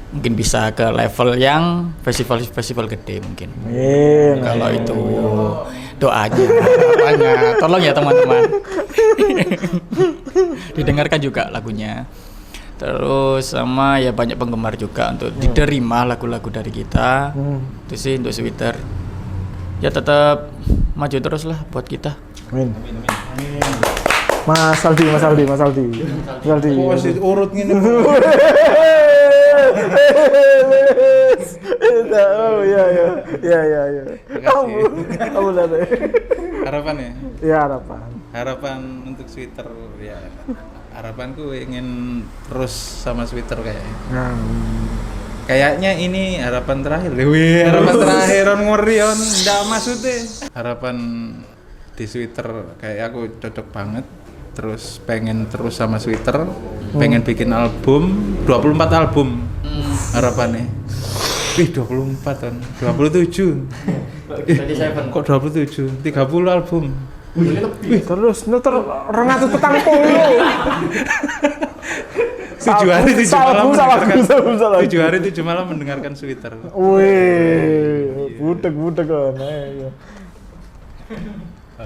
mungkin bisa ke level yang festival gede mungkin. Kalau itu doanya, harapannya, tolong ya teman-teman. Didengarkan juga lagunya. Terus sama ya banyak penggemar juga untuk diterima lagu-lagu dari kita. Itu sih untuk Sweater. Ya tetap maju terus lah buat kita. Amin. Mas Aldi. Masih urut gini. Oh iya. Kamu ada. Harapan ya? Iya, harapan. Harapan untuk Sweater ya. Harapanku ingin terus sama Sweater kayaknya. Kayaknya ini harapan terakhir. Harapan terakhir on Morion, ndak maksudnya. Harapan di Sweater kayak aku cocok banget. Terus pengen terus sama Sweater, pengen bikin album, 24 album. Harapannya. 24 kan. 27. Kok 27? 30 album. Terus nuter 200 petang puluh. 7 hari 7 malam salah. 7 hari 7 malam mendengarkan Sweater. Wih, budek kan.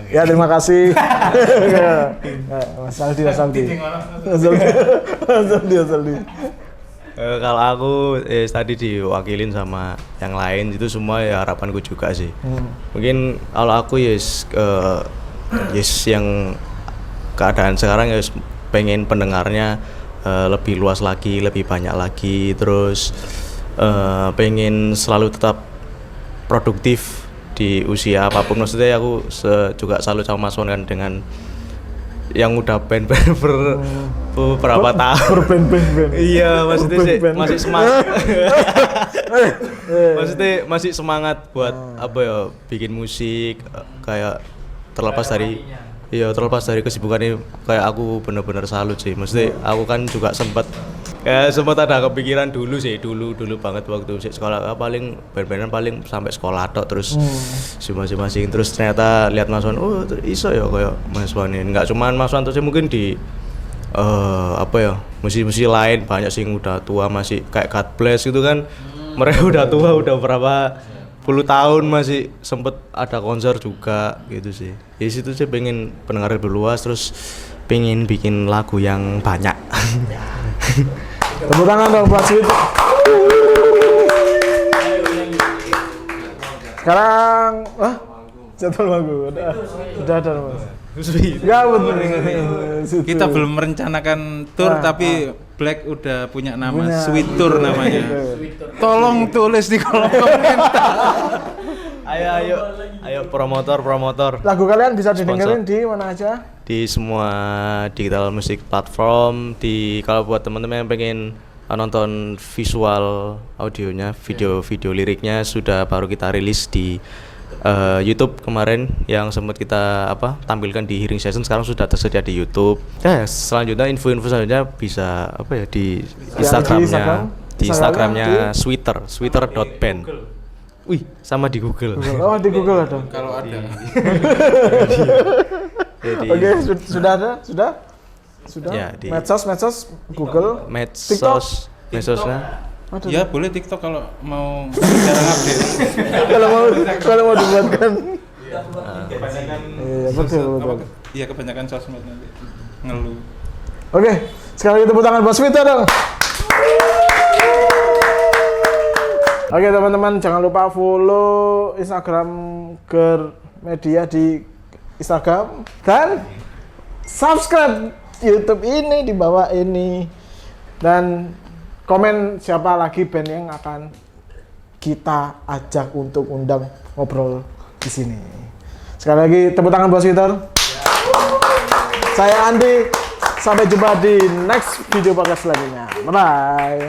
Ya terima kasih. Mas Aldi. Kalau aku tadi diwakilin sama yang lain itu semua ya harapanku juga sih. Mungkin kalau aku yang keadaan sekarang pengen pendengarnya lebih luas lagi, lebih banyak lagi, terus pengen selalu tetap produktif di usia apapun. Maksudnya aku juga salut sama Mas Wan kan dengan yang udah band beberapa tahun. Iya, maksudnya sih masih semangat. Maksudnya masih semangat buat bikin musik kayak terlepas dari kesibukan ini. Kayak aku bener-bener salut sih. Maksudnya aku kan juga sempat ada kepikiran dulu banget waktu sekolah, paling band-bandan paling sampai sekolah tok terus masing-masing. Terus ternyata lihat Mas Wan, iso ya kayak Mas Wan ini. Enggak cuman Mas Wan, terus mungkin di musisi-musisi lain banyak sih yang udah tua masih kayak God Bless gitu kan. Mereka udah tua, udah berapa puluh tahun masih sempet ada konser juga gitu sih. Di situ sih pengen pendengar lebih luas, terus pengen bikin lagu yang banyak. Tepuk tangan dong buat Sweater. Sekarang jadwal manggung udah ada Mas. Enggak betul. Kita belum merencanakan tour tapi Black udah punya nama, Sweet Tour namanya. Tolong tulis di kolom komentar. Ayo promotor. Lagu kalian bisa didengerin di mana aja? Di semua digital music platform. Kalau buat teman-teman yang pengen nonton visual audionya, video liriknya sudah baru kita rilis di YouTube kemarin yang sempat kita tampilkan di Hearing Session, sekarang sudah tersedia di YouTube. Selanjutnya info-info selanjutnya bisa di Instagramnya, di Instagramnya sweater.band. Wih, sama di Google. Oh, di Google ada. Kalau ada. Oke, sudah ada? Sudah? Ya, di medsos Google, medsosnya. Ya boleh TikTok kalau mau jarang update. kalau mau dibuatkan. Kebanyakan betul. Iya, kebanyakan sosmed nanti ngeluh. Oke, sekali lagi tepuk tangan buat Sweater dong. Oke teman-teman, jangan lupa follow Instagram Ger Media di Instagram dan subscribe YouTube ini di bawah ini. Dan komen siapa lagi band yang akan kita ajak untuk undang ngobrol di sini. Sekali lagi tepuk tangan buat Twitter. Saya Andi, sampai jumpa di next video podcast selanjutnya. Bye bye.